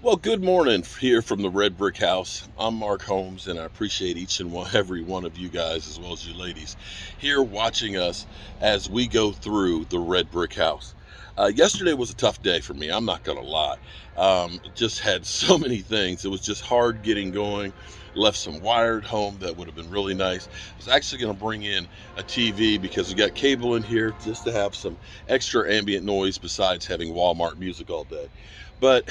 Well, good morning here from the Red Brick House. I'm Mark Holmes, and I appreciate every one of you guys, as well as you ladies, here watching us as we go through the Red Brick House. Yesterday was a tough day for me. I'm not going to lie. Just had so many things. It was just hard getting going. Left some wired home that would have been really nice. I was actually going to bring in a TV because we got cable in here just to have some extra ambient noise besides having Walmart music all day. But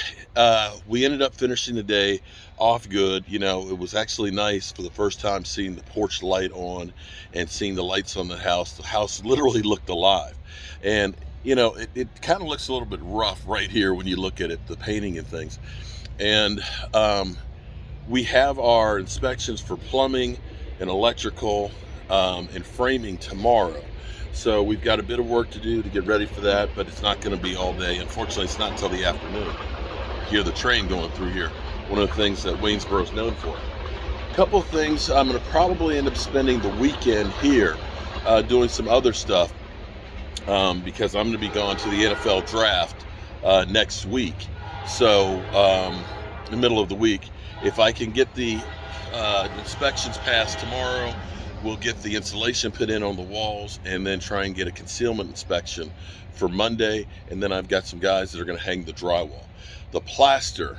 we ended up finishing the day off good. You know, it was actually nice for the first time seeing the porch light on and seeing the lights on the house. The house literally looked alive. And, you know, it kind of looks a little bit rough right here when you look at it, the painting and things. And we have our inspections for plumbing and electrical and framing tomorrow. So we've got a bit of work to do to get ready for that, but it's not going to be all day. Unfortunately, it's not until the afternoon. Hear the train going through here. One of the things that Waynesboro is known for. A couple of things. I'm going to probably end up spending the weekend here doing some other stuff because I'm going to be going to the NFL draft next week. So in the middle of the week, if I can get the inspections passed tomorrow, we'll get the insulation put in on the walls and then try and get a concealment inspection for Monday. And then I've got some guys that are going to hang the drywall. The plaster,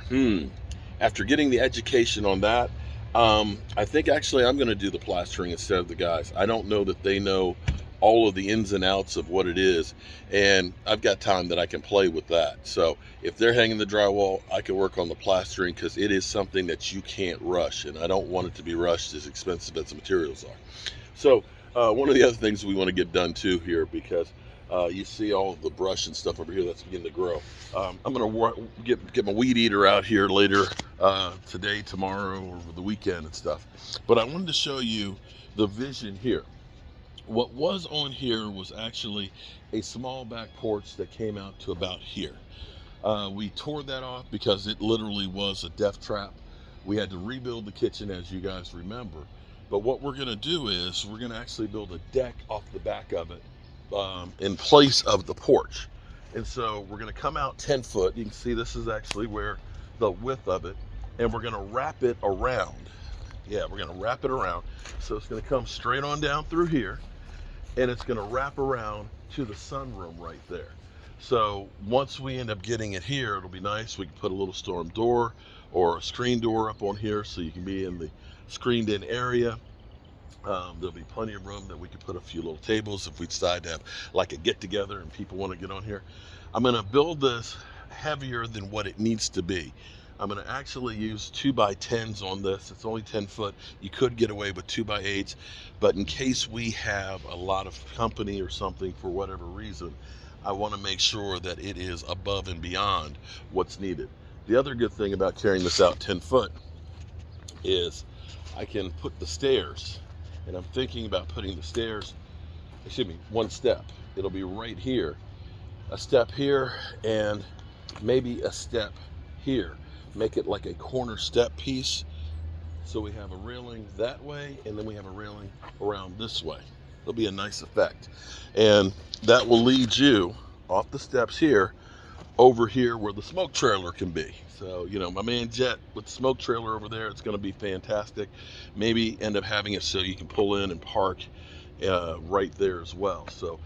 after getting the education on that, I think actually I'm going to do the plastering instead of the guys. I don't know that they know all of the ins and outs of what it is, and I've got time that I can play with that. So if they're hanging the drywall, I can work on the plastering because it is something that you can't rush, and I don't want it to be rushed as expensive as the materials are. So one of the other things we want to get done too here, because you see all of the brush and stuff over here that's beginning to grow. I'm going to get my weed eater out here later today, tomorrow, or over the weekend and stuff. But I wanted to show you the vision here. What was on here was actually a small back porch that came out to about here. We tore that off because it literally was a death trap. We had to rebuild the kitchen, as you guys remember. But what we're going to do is we're going to actually build a deck off the back of it in place of the porch. And so we're going to come out 10 foot. You can see this is actually where the width of it. And we're going to wrap it around. Yeah, we're going to wrap it around. So it's going to come straight on down through here. And it's going to wrap around to the sunroom right there. So once we end up getting it here, it'll be nice. We can put a little storm door or a screen door up on here so you can be in the screened in area. There'll be plenty of room that we can put a few little tables if we decide to have like a get together and people want to get on here. I'm going to build this heavier than what it needs to be. I'm going to actually use 2x10s on this. It's only 10 foot. You could get away with 2x8s, but in case we have a lot of company or something for whatever reason, I want to make sure that it is above and beyond what's needed. The other good thing about carrying this out 10 foot is I can put the stairs, and I'm thinking about putting the stairs, one step. It'll be right here, a step here, and maybe a step here. Make it like a corner step piece. So we have a railing that way, and then we have a railing around this way. It'll be a nice effect. And that will lead you off the steps here, over here where the smoke trailer can be. So, you know, my man Jet with the smoke trailer over there, it's going to be fantastic. Maybe end up having it so you can pull in and park right there as well. So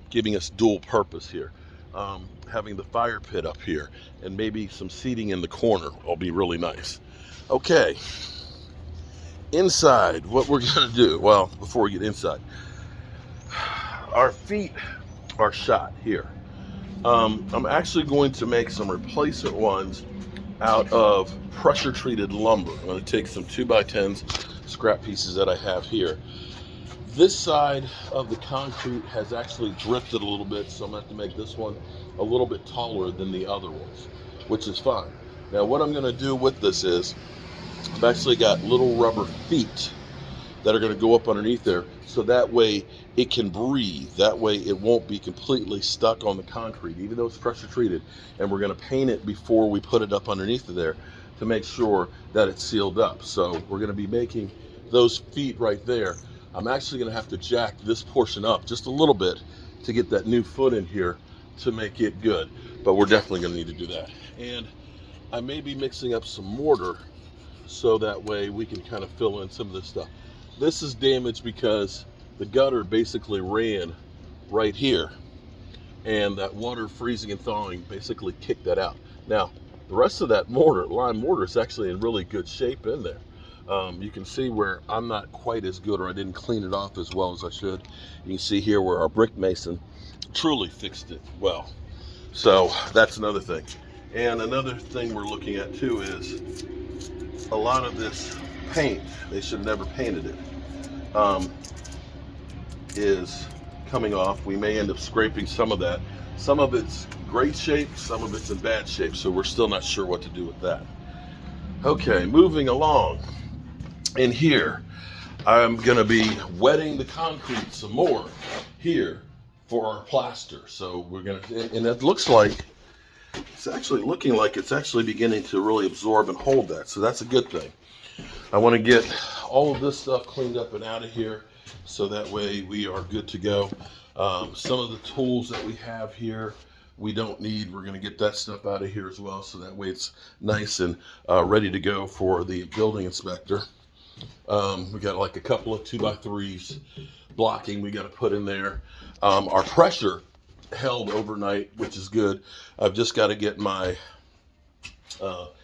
giving us dual purpose here. Having the fire pit up here and maybe some seating in the corner will be really nice. Okay, inside, what we're gonna do, well, before we get inside, our feet are shot here. I'm actually going to make some replacement ones out of pressure treated lumber. I'm going to take some 2x10s, scrap pieces that I have here. This side of the concrete has actually drifted a little bit, so I'm going to have to make this one a little bit taller than the other ones, which is fine. Now what I'm going to do with this is I've actually got little rubber feet that are going to go up underneath there, so that way it can breathe. That way it won't be completely stuck on the concrete, even though it's pressure treated. And we're going to paint it before we put it up underneath there to make sure that it's sealed up. So we're going to be making those feet right there. I'm actually going to have to jack this portion up just a little bit to get that new foot in here to make it good, but we're definitely going to need to do that. And I may be mixing up some mortar so that way we can kind of fill in some of this stuff. This is damaged because the gutter basically ran right here, and that water freezing and thawing basically kicked that out. Now, the rest of that mortar, lime mortar, is actually in really good shape in there. You can see where I'm not quite as good, or I didn't clean it off as well as I should. You can see here where our brick mason truly fixed it well. So that's another thing. And another thing we're looking at too is a lot of this paint, they should have never painted it, is coming off. We may end up scraping some of that. Some of it's great shape, some of it's in bad shape, so we're still not sure what to do with that. Okay, moving along. In here, I'm gonna be wetting the concrete some more here for our plaster. So we're gonna, and it looks like, it's actually looking like it's actually beginning to really absorb and hold that. So that's a good thing. I wanna get all of this stuff cleaned up and out of here so that way we are good to go. Some of the tools that we have here, we don't need. We're gonna get that stuff out of here as well, so that way it's nice and ready to go for the building inspector. We got like a couple of 2x3s blocking we got to put in there. Our pressure held overnight, which is good. I've just got to get my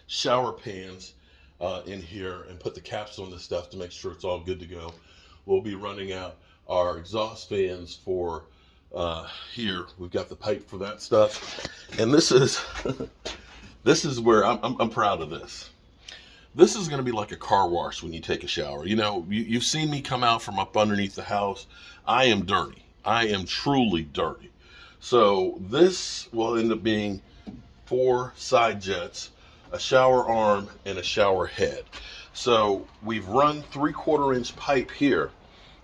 shower pans in here and put the caps on this stuff to make sure it's all good to go. We'll be running out our exhaust fans for here. We've got the pipe for that stuff, and this is this is where I'm proud of this. This is going to be like a car wash when you take a shower. You know, you've seen me come out from up underneath the house. I am dirty. I am truly dirty. So this will end up being 4 side jets, a shower arm, and a shower head. So we've run 3/4 inch pipe here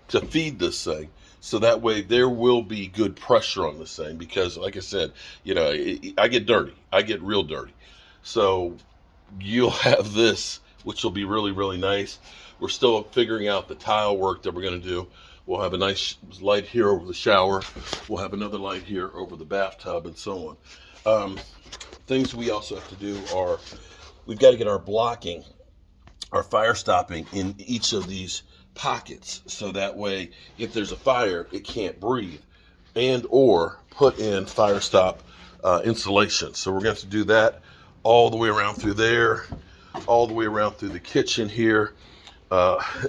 to feed this thing. So that way there will be good pressure on this thing, because like I said, you know, I get dirty. I get real dirty. So you'll have this, which will be really, really nice. We're still figuring out the tile work that we're going to do. We'll have a nice light here over the shower. We'll have another light here over the bathtub, and so on. Things we also have to do are, we've got to get our blocking, our fire stopping in each of these pockets, so that way if there's a fire, it can't breathe, and or put in fire stop insulation. So we're going to have to do that all the way around through there, all the way around through the kitchen here,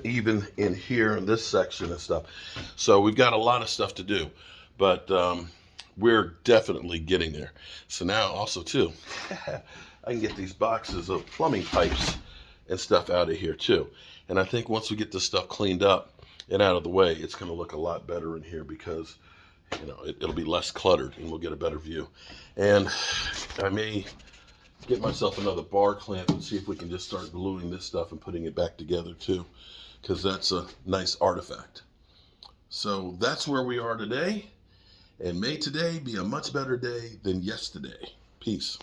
even in here in this section and stuff. So we've got a lot of stuff to do, but we're definitely getting there. So now also too, I can get these boxes of plumbing pipes and stuff out of here too. And I think once we get this stuff cleaned up and out of the way, it's going to look a lot better in here, because you know it'll be less cluttered and we'll get a better view. And I may get myself another bar clamp and see if we can just start gluing this stuff and putting it back together too, because that's a nice artifact. So that's where we are today, and may today be a much better day than yesterday. Peace.